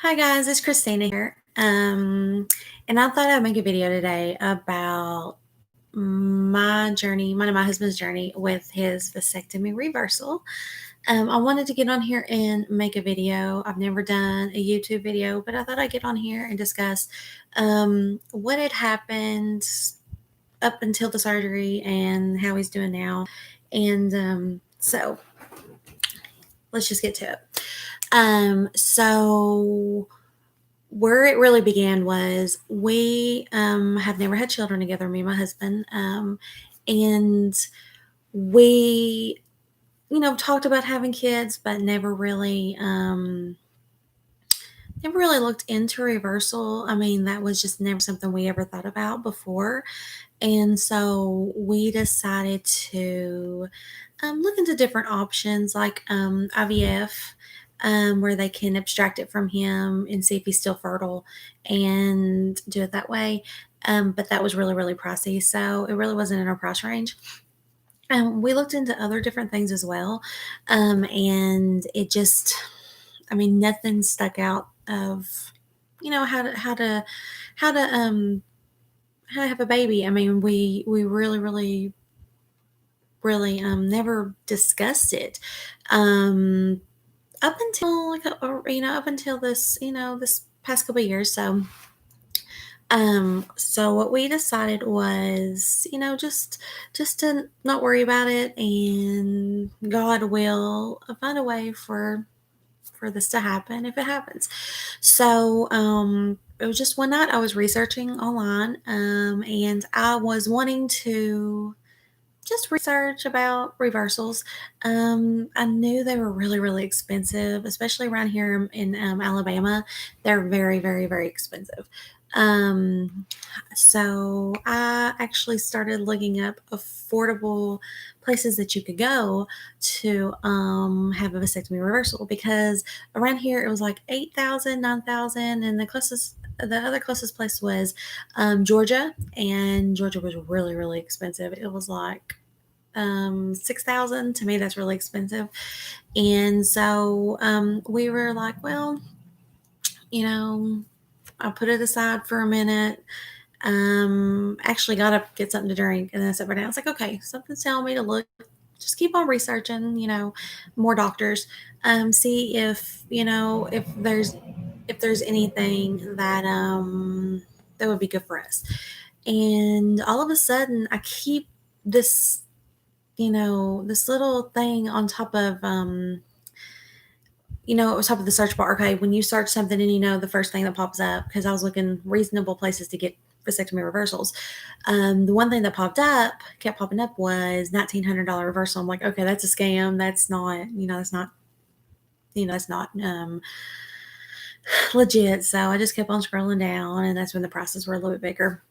Hi guys, it's Christina here. And I thought I'd make a video today about my journey, mine and my husband's journey with his vasectomy reversal. I wanted to get on here and make a video. I've never done a YouTube video, but I thought I'd get on here and discuss what had happened up until the surgery and how he's doing now. And so let's just get to it. So where it really began was we have never had children together, me and my husband. And we, talked about having kids, but never really looked into reversal. I mean, that was just never something we ever thought about before. And so we decided to look into different options like IVF, where they can abstract it from him and see if he's still fertile and do it that way. But that was really, really pricey. So it really wasn't in our price range. We looked into other different things as well. And it just, nothing stuck out of, how to, um, how to have a baby. I mean, we really, really, really never discussed it. Up until up until this past couple of years. So what we decided was, just to not worry about it, and God will find a way for this to happen if it happens. So it was just one night I was researching online, and I was wanting to just research about reversals. I knew they were really, really expensive, especially around here in Alabama. They're very, very, very expensive. So I actually started looking up affordable places that you could go to have a vasectomy reversal, because around here it was like 8,000, 9,000, and the other closest place was Georgia, and Georgia was really, really expensive. It was like 6,000. To me, that's really expensive. And so we were like, well, you know, I put it aside for a minute. Actually got up, get something to drink, and then I sat back down. I was like, okay, something's telling me to look. Just keep on researching, more doctors. See if there's anything that would be good for us. And all of a sudden, I keep this this little thing on top of top of the search bar. Okay, when you search something and the first thing that pops up, because I was looking reasonable places to get vasectomy reversals. The one thing that kept popping up was $1,900 reversal. I'm like, okay, that's a scam. That's not legit. So I just kept on scrolling down, and that's when the prices were a little bit bigger.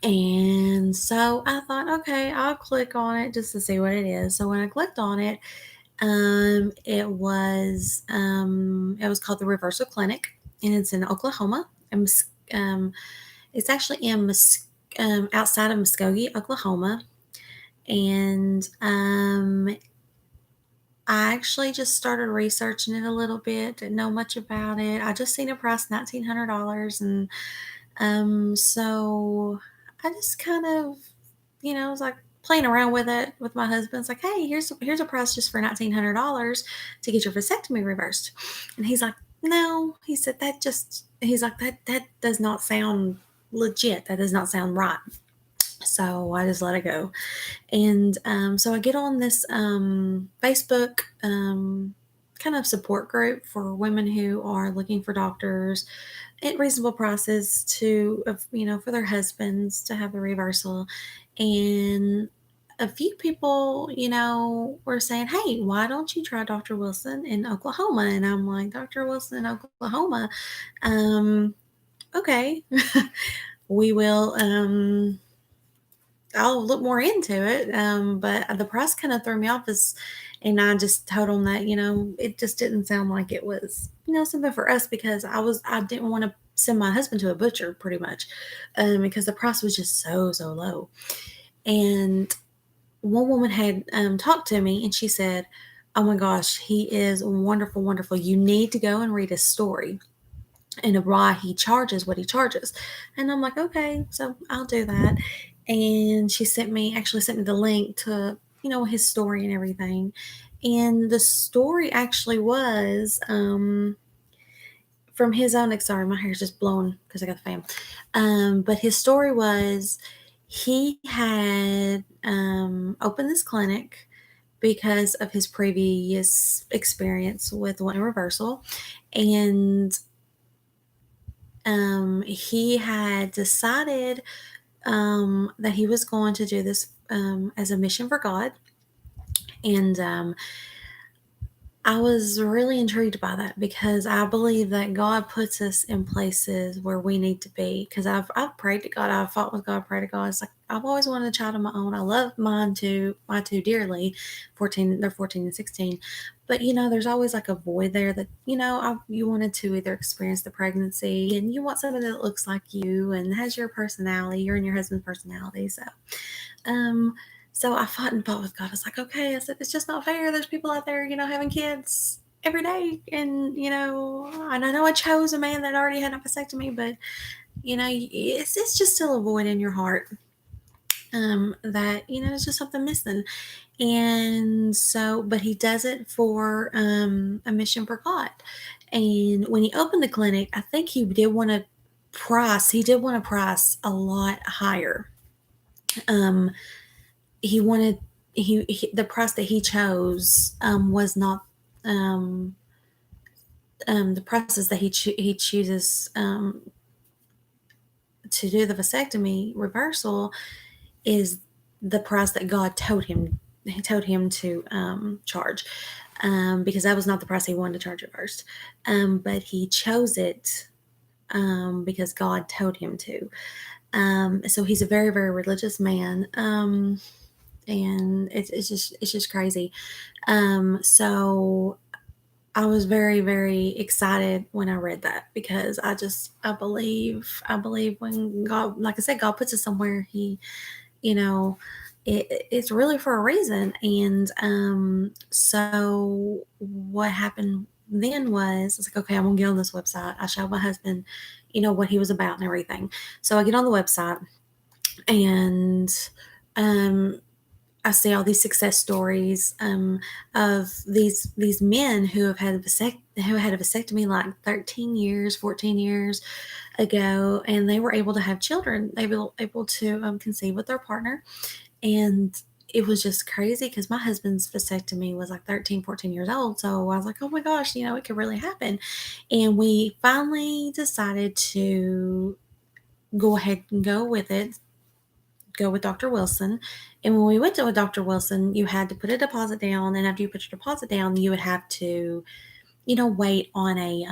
And so I thought, okay, I'll click on it just to see what it is. So when I clicked on it, it was called the Reversal Clinic, and it's in Oklahoma. It's actually outside of Muskogee, Oklahoma. And I actually just started researching it a little bit, didn't know much about it. I just seen a price $1,900, and so I just kind of, was like playing around with it with my husband. It's like, hey, here's a price just for $1,900 to get your vasectomy reversed. And he's like, no, he said he's like, that does not sound legit. That does not sound right. So I just let it go. And so I get on this Facebook kind of support group for women who are looking for doctors at reasonable prices for their husbands to have a reversal. And a few people, were saying, hey, why don't you try Dr. Wilson in Oklahoma? And I'm like, Dr. Wilson in Oklahoma? Okay. We will, I'll look more into it. But the price kind of threw me off, and I just told them that, it just didn't sound like it was, something for us, because I didn't want to send my husband to a butcher pretty much, because the price was just so, so low. And one woman had talked to me, and she said, oh my gosh, he is wonderful, wonderful. You need to go and read his story. and why he charges what he charges. And I'm like, okay, so I'll do that. And she actually sent me the link to, his story and everything. And the story actually was, from his own, sorry, my hair's just blowing because I got the fan. But his story was he had opened this clinic because of his previous experience with one reversal. And he had decided that he was going to do this as a mission for God. And I was really intrigued by that because I believe that God puts us in places where we need to be. Because I've prayed to God, I've fought with God, prayed to God. It's like I've always wanted a child of my own. I love my two dearly. 14, they're 14 and 16. But there's always like a void there that you wanted to either experience the pregnancy, and you want somebody that looks like you and has your personality, your and your husband's personality. Um, so I fought and fought with God. I was like, okay, I said, it's just not fair. There's people out there, having kids every day. And, and I know I chose a man that already had a vasectomy, but, it's just still a void in your heart that, it's just something missing. And so, but he does it for a mission for God. And when he opened the clinic, I think he did want to price a lot higher. He wanted the price that he chose was not the prices that he chooses to do the vasectomy reversal is the price that God told him to charge, because that was not the price he wanted to charge at first, but he chose it because God told him to. So he's a very, very religious man. And it's just crazy. So I was very, very excited when I read that because I believe when God, like I said, God puts us somewhere, he, it's really for a reason. And so what happened then was, it's like, okay, I'm gonna get on this website. I showed my husband, what he was about and everything. So I get on the website, and I see all these success stories of these men who have had a vasectomy like 13 years, 14 years ago, and they were able to have children. They were able to conceive with their partner, and it was just crazy because my husband's vasectomy was like 13, 14 years old. So I was like, oh my gosh, it could really happen. And we finally decided to go ahead and go with Dr. Wilson. And when we went to Dr. Wilson, you had to put a deposit down. And after you put your deposit down, you would have to, wait on a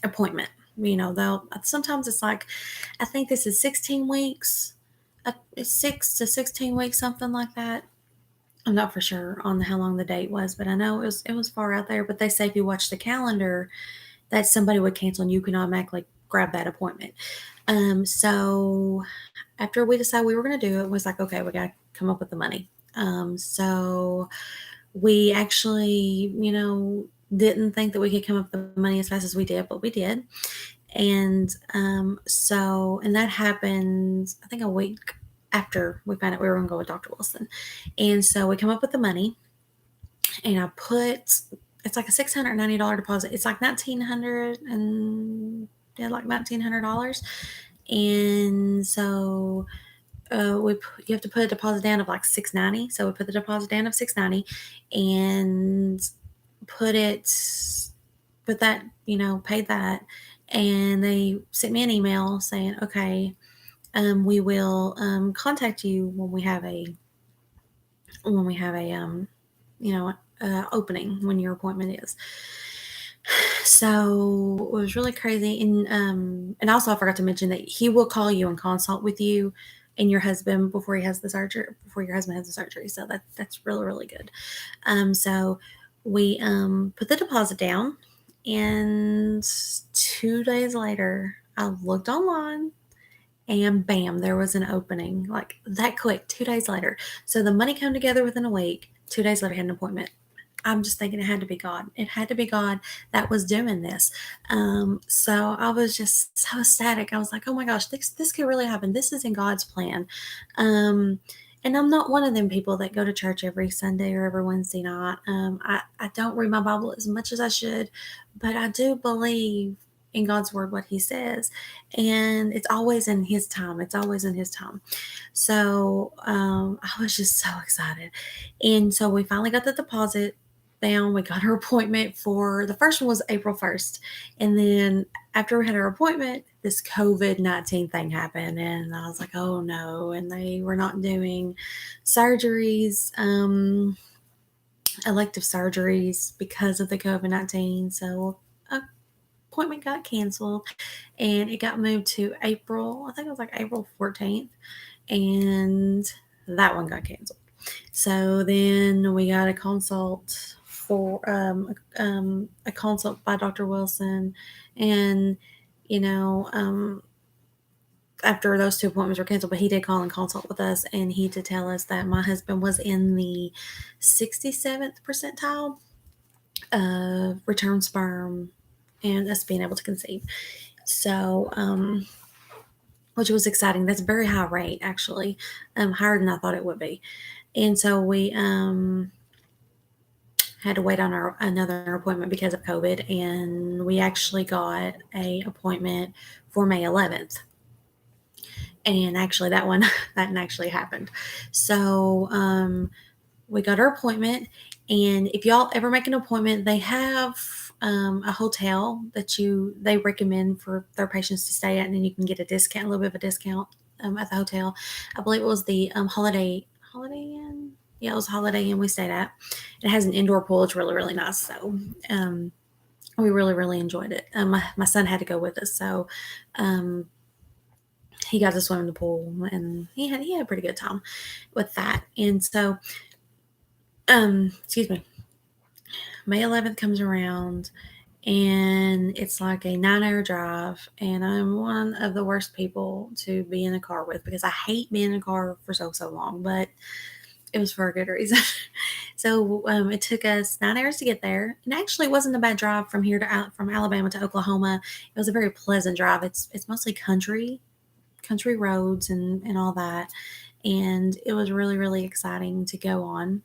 appointment. They'll sometimes it's like, I think this is 16 weeks, 6 to 16 weeks, something like that. I'm not for sure on how long the date was, but I know it was far out there. But they say if you watch the calendar, that somebody would cancel and you can automatically grab that appointment. So after we decided we were going to do it, it was like, okay, we got to come up with the money. So we actually, didn't think that we could come up with the money as fast as we did, but we did. And and that happened, I think, a week after we found out we were going to go with Dr. Wilson. And so we come up with the money, and it's like a $690 deposit. It's like $1,900 and like $1,900. And so you have to put a deposit down of like $690. So we put the deposit down of $690 and paid that. And they sent me an email saying, okay, we will contact you when we have a opening, when your appointment is. So it was really crazy. And also I forgot to mention that he will call you and consult with you and your husband before your husband has the surgery. So that's really, really good. So we put the deposit down, and 2 days later I looked online, and bam, there was an opening, like that quick, 2 days later. So the money came together within a week. 2 days later, I had an appointment. I'm just thinking it had to be God. It had to be God that was doing this. So I was just so ecstatic. I was like, oh my gosh, this could really happen. This is in God's plan. Um, and I'm not one of them people that go to church every Sunday or every Wednesday night. I don't read my Bible as much as I should, but I do believe in God's word, what he says. And it's always in his time. It's always in his time. So I was just so excited. And so we finally got the deposit down. We got her appointment for the first one was April 1st. And then after we had our appointment, this COVID-19 thing happened. And I was like, oh no. And they were not doing surgeries, elective surgeries because of the COVID-19. So appointment got canceled and it got moved to April. I think it was like April 14th. And that one got canceled. So then we got a consult for a consult by Dr. Wilson, and after those two appointments were canceled, but he did call and consult with us, and he did tell us that my husband was in the 67th percentile of return sperm and us being able to conceive. So, which was exciting. That's a very high rate, actually, higher than I thought it would be. And so we had to wait on another appointment because of COVID, and we actually got a appointment for May 11th. And actually, that one that actually happened. So we got our appointment, and if y'all ever make an appointment, they have a hotel that they recommend for their patients to stay at, and then you can get a discount, a little bit of a discount at the hotel. I believe it was the Holiday Inn. Yeah, it was Holiday Inn we stayed at. It has an indoor pool. It's really, really nice. So we really, really enjoyed it. My son had to go with us, so he got to swim in the pool, and he had a pretty good time with that. And so, excuse me, May 11th comes around, and it's like a 9-hour drive, and I'm one of the worst people to be in a car with because I hate being in a car for so long, but it was for a good reason. So it took us 9 hours to get there, and actually it wasn't a bad drive from Alabama to Oklahoma. It was a very pleasant drive. It's mostly country roads and all that, and it was really, really exciting to go on.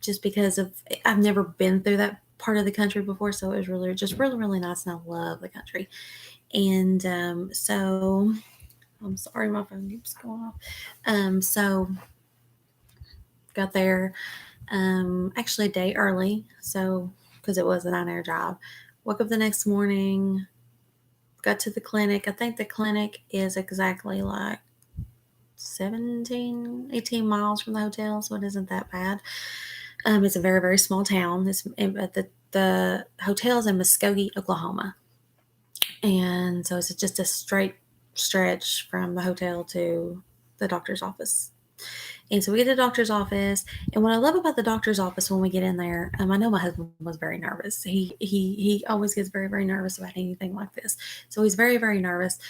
Just because I've never been through that part of the country before, so it was really, just really, really nice, and I love the country. And so I'm sorry, my phone keeps going off. So got there actually a day early, so because it was a 9-hour drive. Woke up the next morning, got to the clinic. I think the clinic is exactly like 18 miles from the hotel, so it isn't that bad. It's a very, very small town. The hotel is in Muskogee, Oklahoma. And so it's just a straight stretch from the hotel to the doctor's office. And so we get to the doctor's office, and what I love about the doctor's office when we get in there, I know my husband was very nervous. He always gets very, very nervous about anything like this. So he's very, very nervous.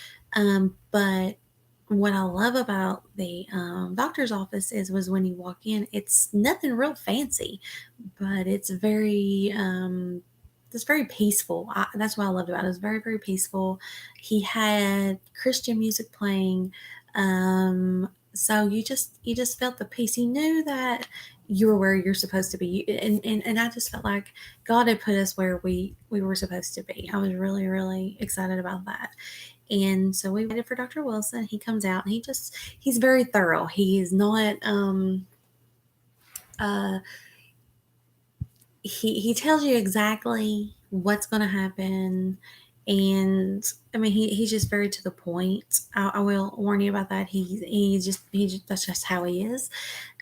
But what I love about the doctor's office was when you walk in, it's nothing real fancy, but it's very peaceful. That's what I loved about it. It was very, very peaceful. He had Christian music playing. So you just felt the peace. You knew that you were where you're supposed to be. And I just felt like God had put us where we were supposed to be. I was really, really excited about that. And so we waited for Dr. Wilson. He comes out, and he's very thorough. He is not, he tells you exactly what's going to happen. And I mean, he's just very to the point. I will warn you about that. That's just how he is.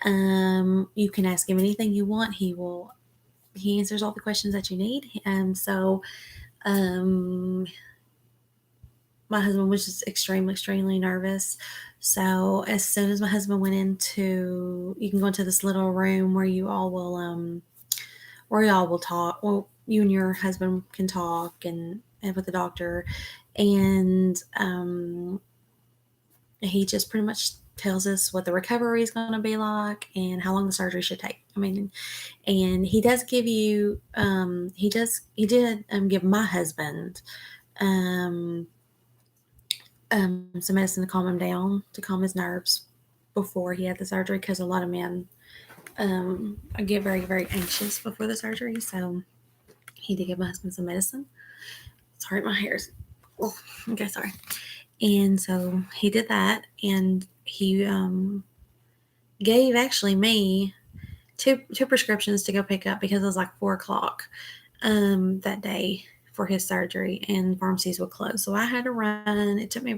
You can ask him anything you want. He answers all the questions that you need. So, my husband was just extremely, extremely nervous. So as soon as my husband went you can go into this little room where you all will talk. Well, you and your husband can talk and with the doctor. And he just pretty much tells us what the recovery is going to be like and how long the surgery should take. I mean, and he does give you, he did give my husband some medicine to calm him down, to calm his nerves before he had the surgery, because a lot of men get very, very anxious before the surgery. So he did give my husband some medicine. Sorry, my hair's, oh, okay, sorry. And so he did that, and he gave actually me two prescriptions to go pick up, because it was like 4:00 that day for his surgery, and pharmacies would close. So I had to run. It took a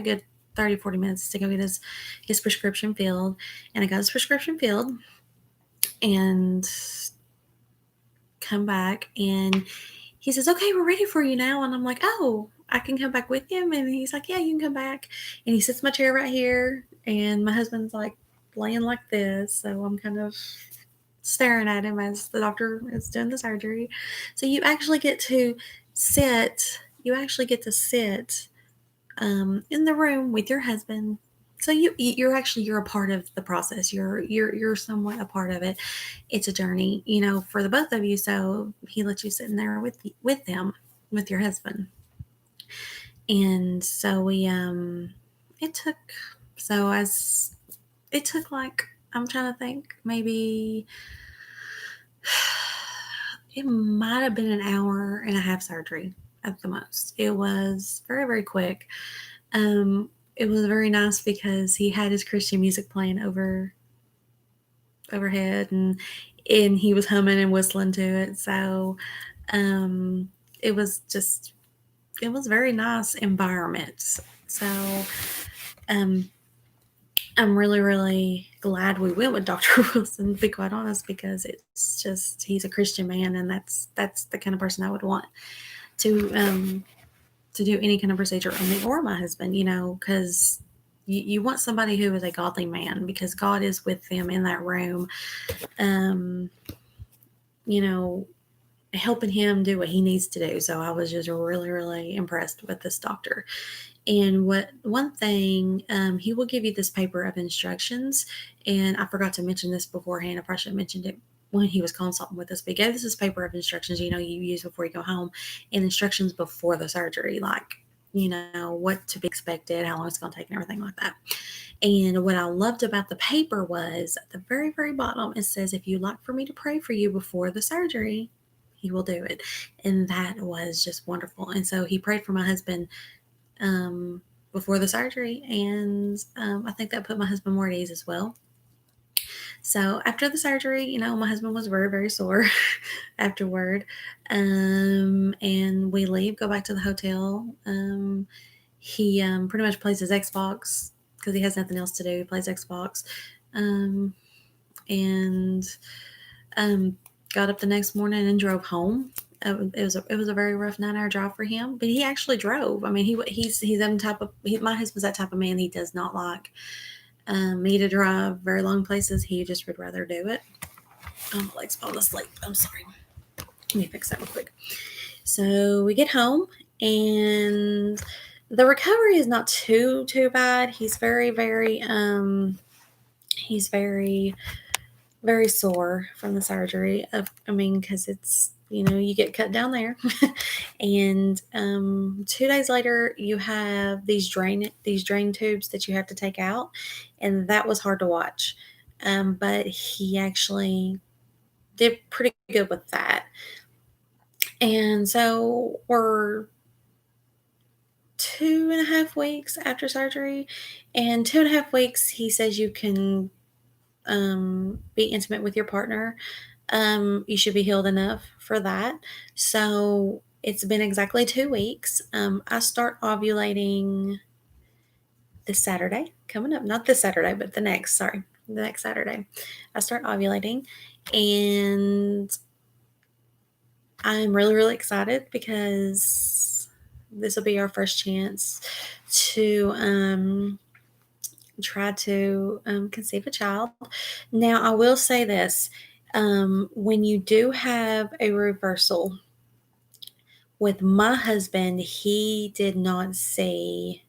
good 30-40 minutes to go get his prescription filled. And I got his prescription filled and come back, and he says, "Okay, we're ready for you now." And I'm like, "Oh, I can come back with him?" And he's like, "Yeah, you can come back." And he sits in my chair right here, and my husband's like laying like this. So I'm kind of staring at him as the doctor is doing the surgery. So you actually get to sit. In the room with your husband. So you're a part of the process. You're somewhat a part of it. It's a journey, for the both of you. So he lets you sit in there with them, with your husband. And so it took like, I'm trying to think, maybe it might have been an hour and a half surgery at the most. It was very, very quick. It was very nice because he had his Christian music playing overhead, and he was humming and whistling to it. So it was very nice environment. So I'm really, really glad we went with Dr. Wilson, to be quite honest, because he's a Christian man, and that's the kind of person I would want to do any kind of procedure on me or my husband, because you want somebody who is a godly man, because God is with them in that room, helping him do what he needs to do. So I was just really, really impressed with this doctor. And one thing, he will give you this paper of instructions, and I forgot to mention this beforehand. I probably should have mentioned it when he was consulting with us, but he gave us this paper of instructions, you use before you go home, and instructions before the surgery, like, what to be expected, how long it's going to take, and everything like that. And what I loved about the paper was at the very, very bottom, it says, "If you'd like for me to pray for you before the surgery, he will do it." And that was just wonderful. And so he prayed for my husband before the surgery, and I think that put my husband more at ease as well. So after the surgery, my husband was very, very sore afterward, and we go back to the hotel. He pretty much plays his Xbox because he has nothing else to do. He plays Xbox, and got up the next morning and drove home. It was a very rough 9-hour drive for him, but he actually drove. I mean, he's my husband's that type of man. He does not like me to drive very long places. He just would rather do it. My leg's falling asleep. I'm sorry. Let me fix that real quick. So we get home, and the recovery is not too bad. He's very, very very sore from the surgery. Because it's, you get cut down there. And 2 days later, you have these drain tubes that you have to take out, and that was hard to watch. But he actually did pretty good with that. And so we're 2.5 weeks after surgery, and 2.5 weeks, he says you can be intimate with your partner. You should be healed enough for that. So it's been exactly 2 weeks. I start ovulating this Saturday coming up, not this Saturday, but the next Saturday. I start ovulating, and I'm really, really excited because this will be our first chance to try to conceive a child. Now, I will say this. When you do have a reversal, with my husband, he did not see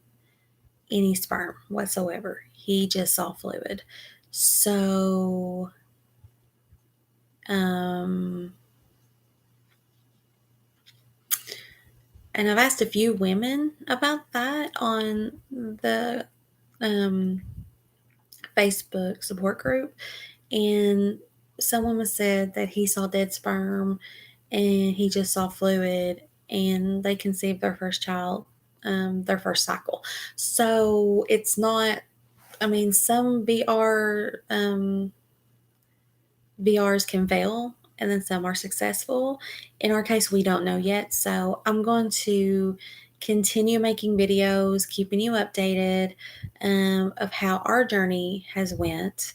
any sperm whatsoever. he just saw fluid. So, and I've asked a few women about that on the Facebook support group, and some woman said that he saw dead sperm and he just saw fluid, and they conceived their first child, their first cycle. So it's not, I mean, some BRs can fail and then some are successful. In our case, we don't know yet. So I'm going to continue making videos, keeping you updated of how our journey has went.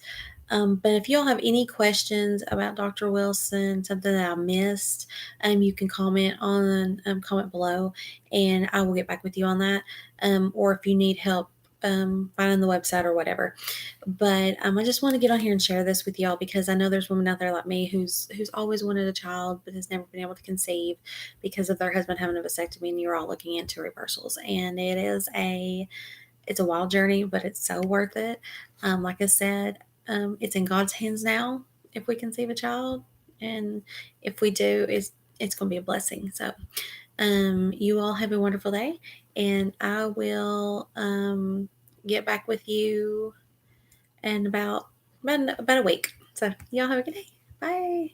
But if y'all have any questions about Dr. Wilson, something that I missed, you can comment below, and I will get back with you on that. Or if you need help finding the website or whatever. But I just want to get on here and share this with y'all because I know there's women out there like me who's always wanted a child but has never been able to conceive because of their husband having a vasectomy, and you're all looking into reversals. And it's a wild journey, but it's so worth it. Like I said, it's in God's hands now if we conceive a child, and if we do, it's going to be a blessing. So you all have a wonderful day, and I will get back with you in about a week. So y'all have a good day. Bye.